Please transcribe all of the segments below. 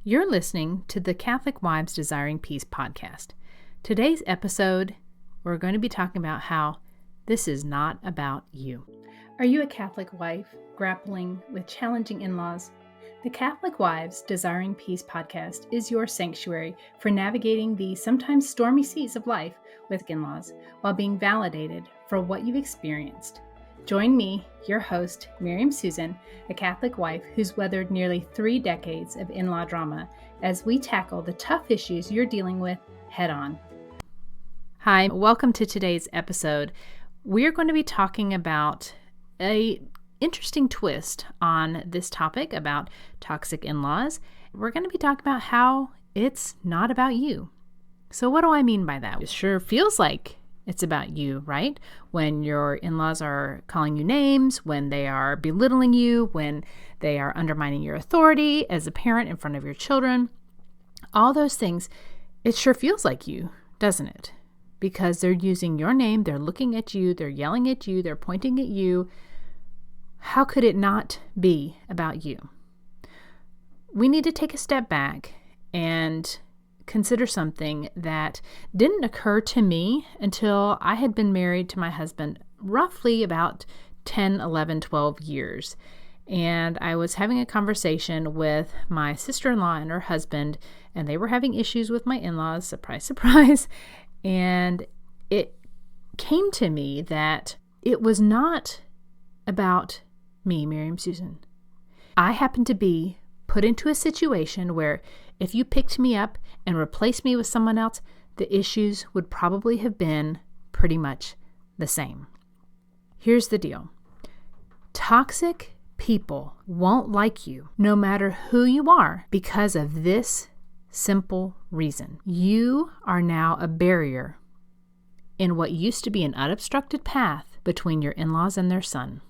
You're listening to the Catholic Wives Desiring Peace podcast. Today's episode, we're going to be talking about how this is not about you. Are you a Catholic wife grappling with challenging in-laws? The Catholic Wives Desiring Peace podcast is your sanctuary for navigating the sometimes stormy seas of life with in-laws while being validated for what you've experienced. Join me, your host, Miriam Susan, a Catholic wife who's weathered nearly 3 decades of in-law drama, as we tackle the tough issues you're dealing with head on. Hi, welcome to today's episode. We're going to be talking about an interesting twist on this topic about toxic in-laws. We're going to be talking about how it's not about you. So what do I mean by that? It sure feels like it's about you, right? When your in-laws are calling you names, when they are belittling you, when they are undermining your authority as a parent in front of your children, all those things, it sure feels like you, doesn't it? Because they're using your name, they're looking at you, they're yelling at you, they're pointing at you. How could it not be about you? We need to take a step back and consider something that didn't occur to me until I had been married to my husband roughly about 10, 11, 12 years. And I was having a conversation with my sister-in-law and her husband, and they were having issues with my in-laws, surprise, surprise. And it came to me that it was not about me, Miriam Susan. I happened to be put into a situation where if you picked me up and replaced me with someone else, the issues would probably have been pretty much the same. Here's the deal. Toxic people won't like you no matter who you are because of this simple reason. You are now a barrier in what used to be an unobstructed path between your in-laws and their son.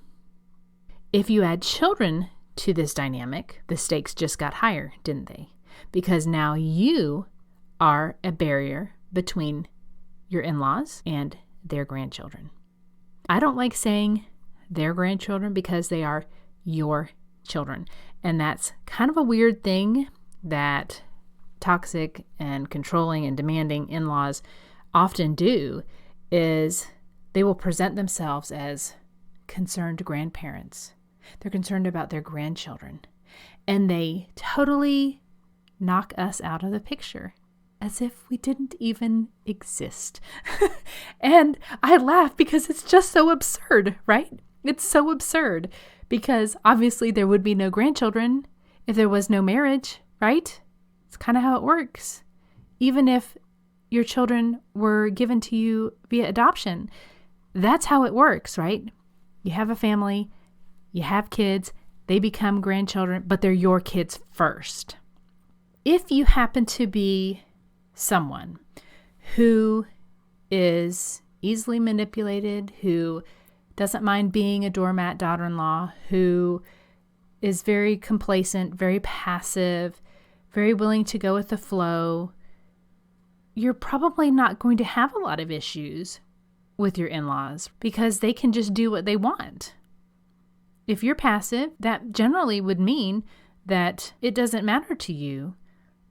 If you add children to this dynamic, the stakes just got higher, didn't they? Because now you are a barrier between your in-laws and their grandchildren. I don't like saying their grandchildren because they are your children. And that's kind of a weird thing that toxic and controlling and demanding in-laws often do, is they will present themselves as concerned grandparents. They're concerned about their grandchildren. And they totally knock us out of the picture as if we didn't even exist. And I laugh because it's just so absurd, right? It's so absurd because obviously there would be no grandchildren if there was no marriage, right? It's kind of how it works. Even if your children were given to you via adoption, that's how it works, right? You have a family, you have kids, they become grandchildren, but they're your kids first. If you happen to be someone who is easily manipulated, who doesn't mind being a doormat daughter-in-law, who is very complacent, very passive, very willing to go with the flow, you're probably not going to have a lot of issues with your in-laws because they can just do what they want. If you're passive, that generally would mean that it doesn't matter to you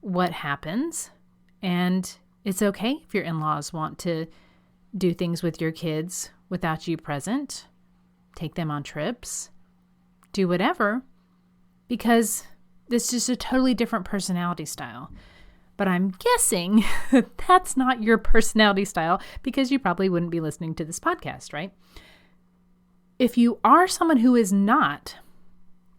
what happens, and it's okay if your in-laws want to do things with your kids without you present, take them on trips, do whatever, because it's just a totally different personality style. But I'm guessing that's not your personality style because you probably wouldn't be listening to this podcast, right? If you are someone who is not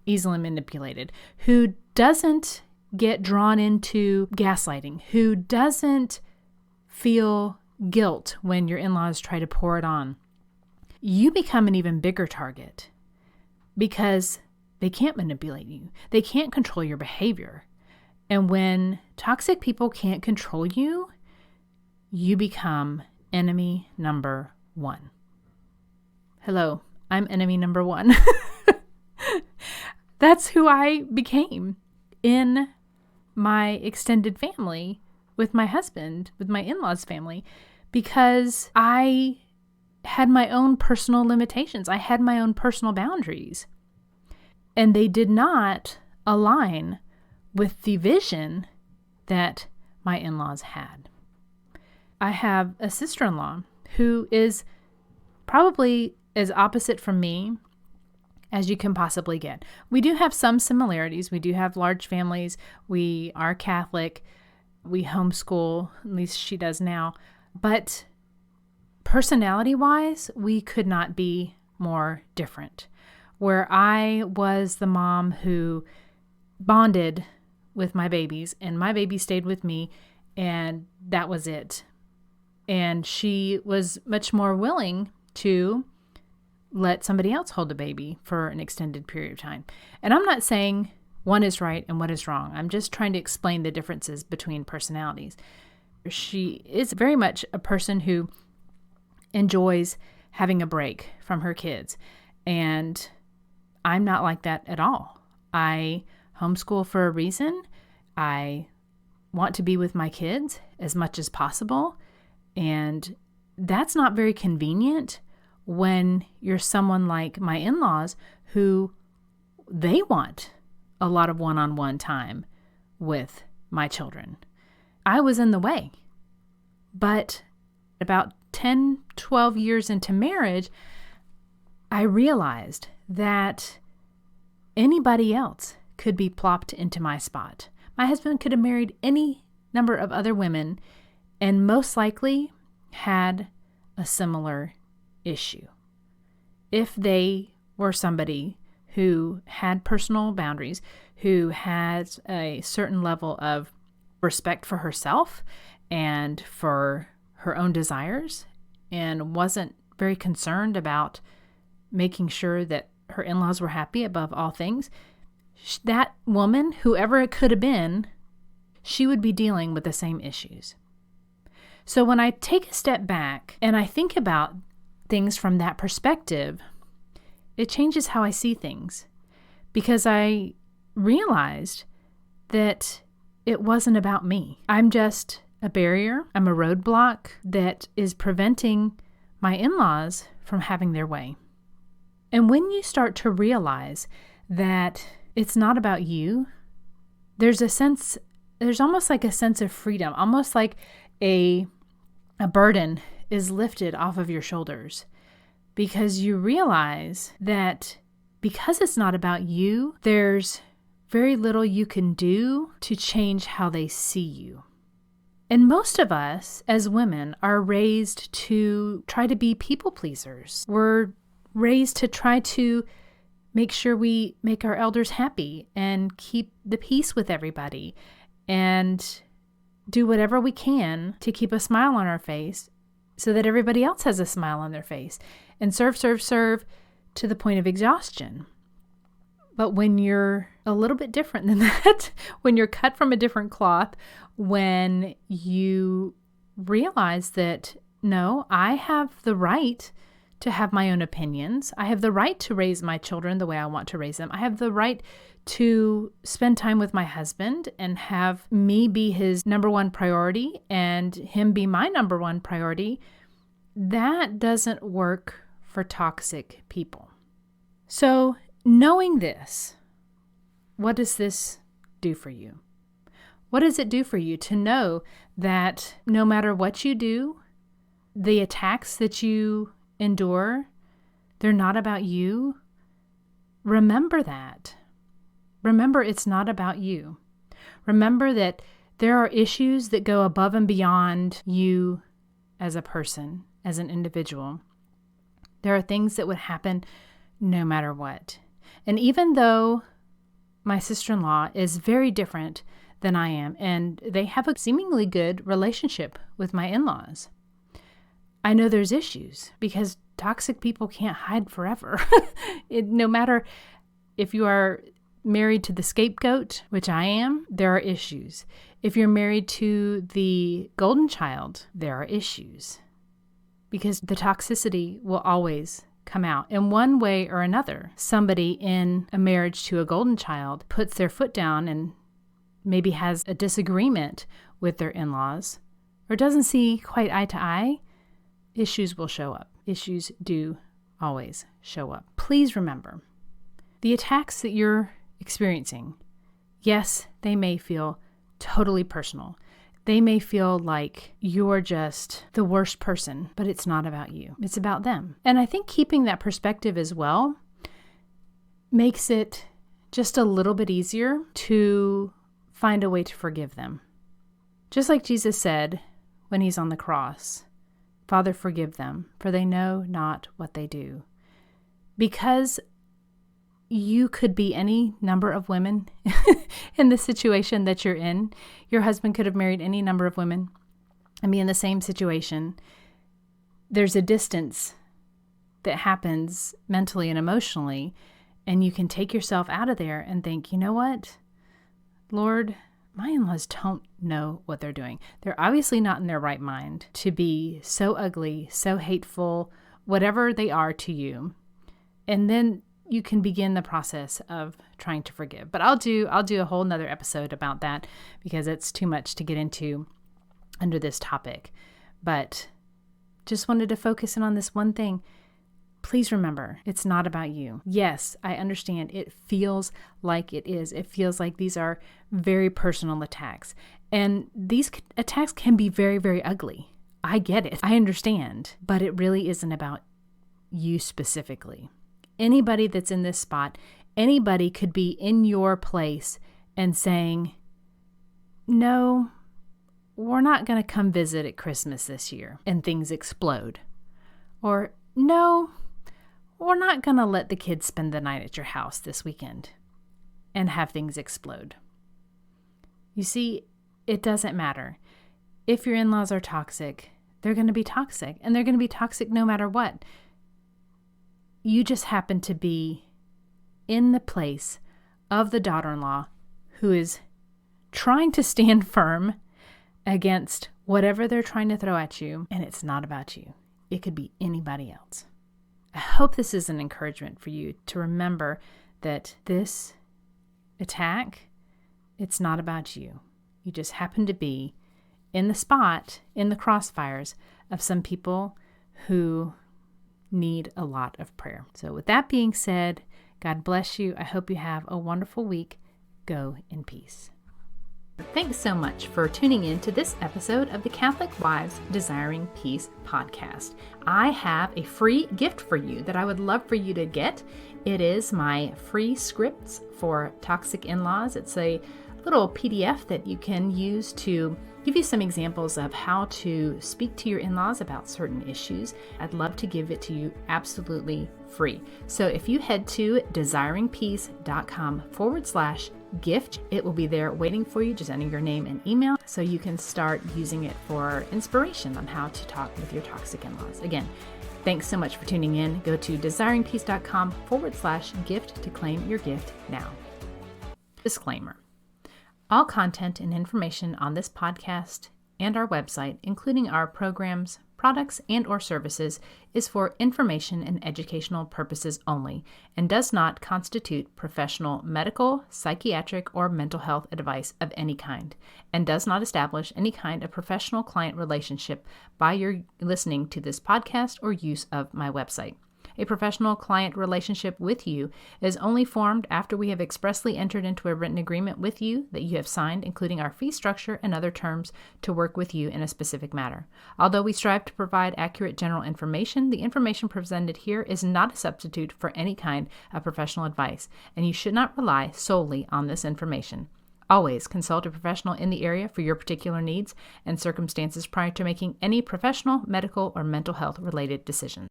easily manipulated, who doesn't get drawn into gaslighting, who doesn't feel guilt when your in-laws try to pour it on, you become an even bigger target because they can't manipulate you. They can't control your behavior. And when toxic people can't control you, you become enemy number 1. Hello, I'm enemy number 1. That's who I became in my extended family with my husband, with my in-laws family, because I had my own personal limitations. I had my own personal boundaries. And they did not align with the vision that my in-laws had. I have a sister-in-law who is probably as opposite from me as you can possibly get. We do have some similarities. We do have large families. We are Catholic. We homeschool, at least she does now. But personality-wise, we could not be more different. Where I was the mom who bonded with my babies, and my baby stayed with me, and that was it. And she was much more willing to let somebody else hold the baby for an extended period of time. And I'm not saying one is right and one is wrong. I'm just trying to explain the differences between personalities. She is very much a person who enjoys having a break from her kids. And I'm not like that at all. I homeschool for a reason. I want to be with my kids as much as possible. And that's not very convenient when you're someone like my in-laws who they want a lot of one-on-one time with my children. I was in the way. But about 10, 12 years into marriage, I realized that anybody else could be plopped into my spot. My husband could have married any number of other women and most likely had a similar issue. If they were somebody who had personal boundaries, who had a certain level of respect for herself and for her own desires, and wasn't very concerned about making sure that her in-laws were happy above all things, that woman, whoever it could have been, she would be dealing with the same issues. So when I take a step back and I think about things from that perspective, it changes how I see things, because I realized that it wasn't about me. I'm just a barrier. I'm a roadblock that is preventing my in-laws from having their way. And when you start to realize that it's not about you, there's almost like a sense of freedom, almost like a burden is lifted off of your shoulders, because you realize that because it's not about you, there's very little you can do to change how they see you. And most of us as women are raised to try to be people pleasers. We're raised to try to make sure we make our elders happy and keep the peace with everybody and do whatever we can to keep a smile on our face so that everybody else has a smile on their face, and serve to the point of exhaustion. But when you're a little bit different than that, when you're cut from a different cloth, when you realize that, no, I have the right to have my own opinions. I have the right to raise my children the way I want to raise them. I have the right to spend time with my husband and have me be his number one priority and him be my number one priority. That doesn't work for toxic people. So knowing this, what does this do for you? What does it do for you to know that no matter what you do, the attacks that you endure, they're not about you? Remember that. Remember it's not about you. Remember that there are issues that go above and beyond you as a person, as an individual. There are things that would happen no matter what. And even though my sister-in-law is very different than I am, and they have a seemingly good relationship with my in-laws, I know there's issues because toxic people can't hide forever. No matter if you are married to the scapegoat, which I am, there are issues. If you're married to the golden child, there are issues. Because the toxicity will always come out in one way or another. Somebody in a marriage to a golden child puts their foot down and maybe has a disagreement with their in-laws or doesn't see quite eye to eye. Issues will show up. Issues do always show up. Please remember, the attacks that you're experiencing, Yes, they may feel totally personal. They may feel like you're just the worst person, but it's not about you. It's about them. And I think keeping that perspective as well makes it just a little bit easier to find a way to forgive them. Just like Jesus said when he's on the cross, Father, forgive them, for they know not what they do. Because you could be any number of women in the situation that you're in. Your husband could have married any number of women and be in the same situation. There's a distance that happens mentally and emotionally, and you can take yourself out of there and think, you know what, Lord, my in-laws don't know what they're doing. They're obviously not in their right mind to be so ugly, so hateful, whatever they are to you. And then you can begin the process of trying to forgive. But I'll do a whole nother episode about that because it's too much to get into under this topic. But just wanted to focus in on this one thing. Please remember, it's not about you. Yes, I understand. It feels like it is. It feels like these are very personal attacks. And these attacks can be very, very ugly. I get it. I understand. But it really isn't about you specifically. Anybody that's in this spot, anybody could be in your place and saying, no, we're not going to come visit at Christmas this year, and things explode. Or, no, we're not going to let the kids spend the night at your house this weekend, and have things explode. You see, it doesn't matter. If your in-laws are toxic, they're going to be toxic, and they're going to be toxic no matter what. You just happen to be in the place of the daughter-in-law who is trying to stand firm against whatever they're trying to throw at you, and it's not about you. It could be anybody else. I hope this is an encouragement for you to remember that this attack, it's not about you. You just happen to be in the spot, in the crossfires of some people who need a lot of prayer. So with that being said, God bless you. I hope you have a wonderful week. Go in peace. Thanks so much for tuning in to this episode of the Catholic Wives Desiring Peace podcast. I have a free gift for you that I would love for you to get. It is my free scripts for toxic in-laws. It's a little PDF that you can use to give you some examples of how to speak to your in-laws about certain issues. I'd love to give it to you absolutely free. So if you head to desiringpeace.com/gift, it will be there waiting for you. Just enter your name and email so you can start using it for inspiration on how to talk with your toxic in-laws. Again, thanks so much for tuning in. Go to desiringpeace.com/gift to claim your gift now. Disclaimer. All content and information on this podcast and our website, including our programs, products, and or services, is for information and educational purposes only and does not constitute professional medical, psychiatric, or mental health advice of any kind, and does not establish any kind of professional client relationship by your listening to this podcast or use of my website. A professional client relationship with you is only formed after we have expressly entered into a written agreement with you that you have signed, including our fee structure and other terms to work with you in a specific matter. Although we strive to provide accurate general information, the information presented here is not a substitute for any kind of professional advice, and you should not rely solely on this information. Always consult a professional in the area for your particular needs and circumstances prior to making any professional, medical, or mental health related decisions.